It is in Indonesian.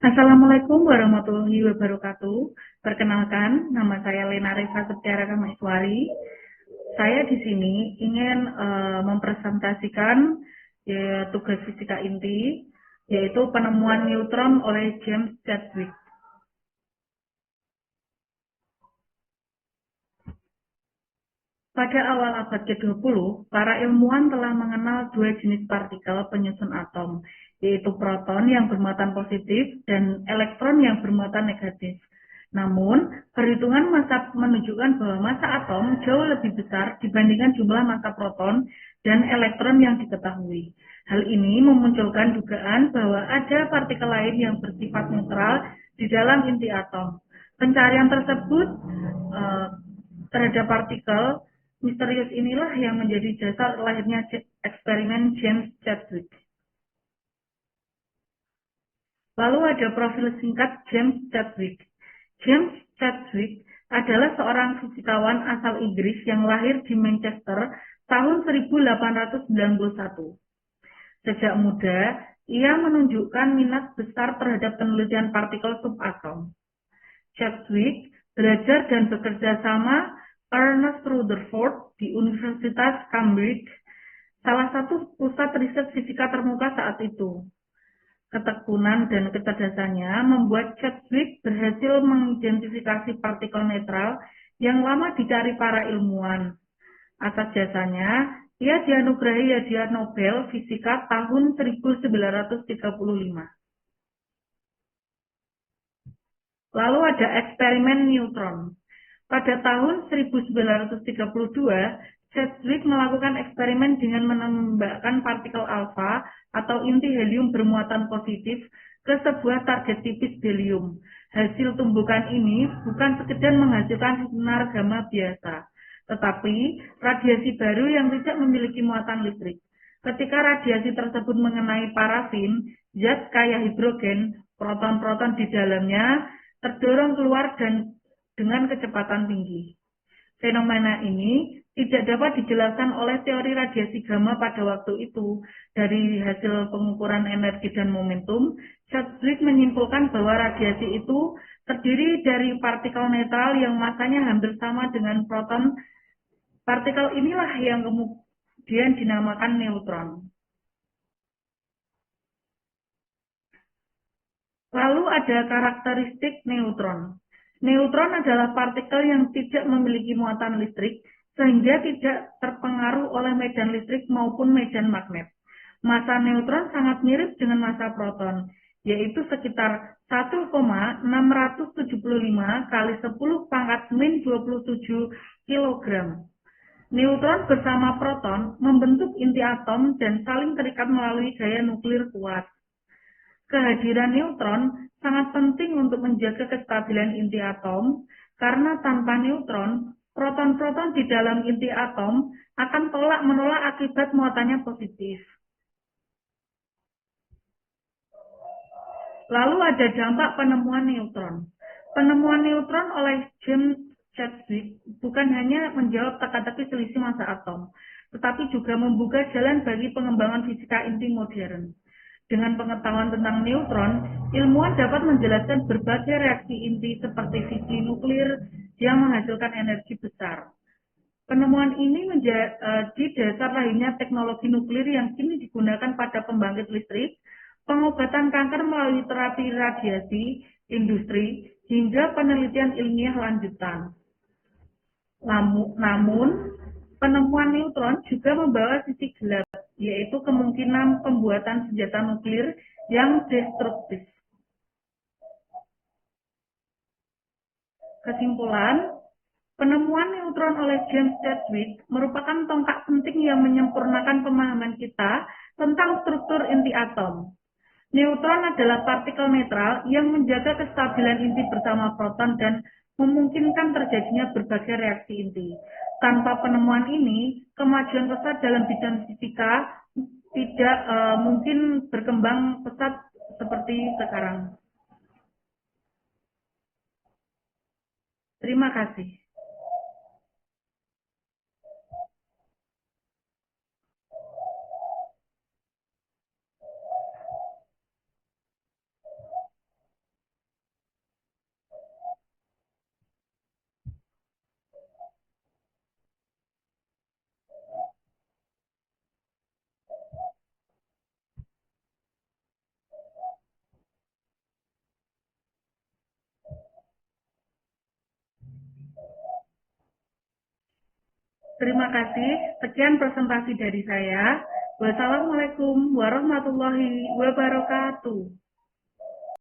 Assalamualaikum warahmatullahi wabarakatuh. Perkenalkan, nama saya Lena Reva Septiara Kamaiswari. Saya di sini ingin mempresentasikan tugas fisika inti, yaitu penemuan neutron oleh James Chadwick. Pada awal abad ke-20, para ilmuwan telah mengenal dua jenis partikel penyusun atom, yaitu proton yang bermuatan positif dan elektron yang bermuatan negatif. Namun, perhitungan massa menunjukkan bahwa massa atom jauh lebih besar dibandingkan jumlah massa proton dan elektron yang diketahui. Hal ini memunculkan dugaan bahwa ada partikel lain yang bersifat netral di dalam inti atom. Pencarian tersebut terhadap partikel misterius inilah yang menjadi dasar lahirnya eksperimen James Chadwick. Lalu ada profil singkat James Chadwick. James Chadwick adalah seorang fisikawan asal Inggris yang lahir di Manchester tahun 1891. Sejak muda, ia menunjukkan minat besar terhadap penelitian partikel subatom. Chadwick belajar dan bekerja sama Ernest Rutherford di Universitas Cambridge, salah satu pusat riset fisika termuka saat itu. Ketekunan dan kecerdasannya membuat Chadwick berhasil mengidentifikasi partikel netral yang lama dicari para ilmuwan. Atas jasanya, ia dianugerahi hadiah Nobel Fisika tahun 1935. Lalu ada eksperimen neutron. Pada tahun 1932, Chadwick melakukan eksperimen dengan menembakkan partikel alfa atau inti helium bermuatan positif ke sebuah target tipis helium. Hasil tumbukan ini bukan sekedar menghasilkan sinar gamma biasa, tetapi radiasi baru yang tidak memiliki muatan listrik. Ketika radiasi tersebut mengenai parafin, zat kaya hidrogen, proton-proton di dalamnya terdorong keluar dan dengan kecepatan tinggi. Fenomena ini tidak dapat dijelaskan oleh teori radiasi gamma pada waktu itu. Dari hasil pengukuran energi dan momentum, Chadwick menyimpulkan bahwa radiasi itu terdiri dari partikel netral yang masanya hampir sama dengan proton. Partikel inilah yang kemudian dinamakan neutron. Lalu ada karakteristik neutron. Neutron adalah partikel yang tidak memiliki muatan listrik, sehingga tidak terpengaruh oleh medan listrik maupun medan magnet. Massa neutron sangat mirip dengan massa proton, yaitu sekitar 1,675 kali 10 pangkat min 27 kg. Neutron bersama proton membentuk inti atom dan saling terikat melalui gaya nuklir kuat. Kehadiran neutron sangat penting untuk menjaga kestabilan inti atom, karena tanpa neutron, proton-proton di dalam inti atom akan tolak-menolak akibat muatannya positif. Lalu ada dampak penemuan neutron. Penemuan neutron oleh James Chadwick bukan hanya menjawab teka-teki selisih massa atom, tetapi juga membuka jalan bagi pengembangan fisika inti modern. Dengan pengetahuan tentang neutron, ilmuwan dapat menjelaskan berbagai reaksi inti seperti fisi nuklir yang menghasilkan energi besar. Penemuan ini menjadi dasar lahirnya teknologi nuklir yang kini digunakan pada pembangkit listrik, pengobatan kanker melalui terapi radiasi, industri, hingga penelitian ilmiah lanjutan. Namun, penemuan neutron juga membawa sisi gelap, yaitu kemungkinan pembuatan senjata nuklir yang destruktif. Kesimpulan, penemuan neutron oleh James Chadwick merupakan tongkat penting yang menyempurnakan pemahaman kita tentang struktur inti atom. Neutron adalah partikel netral yang menjaga kestabilan inti bersama proton dan memungkinkan terjadinya berbagai reaksi inti. Tanpa penemuan ini, kemajuan pesat dalam bidang fisika tidak mungkin berkembang pesat seperti sekarang. Terima kasih. Terima kasih. Sekian presentasi dari saya. Wassalamualaikum warahmatullahi wabarakatuh.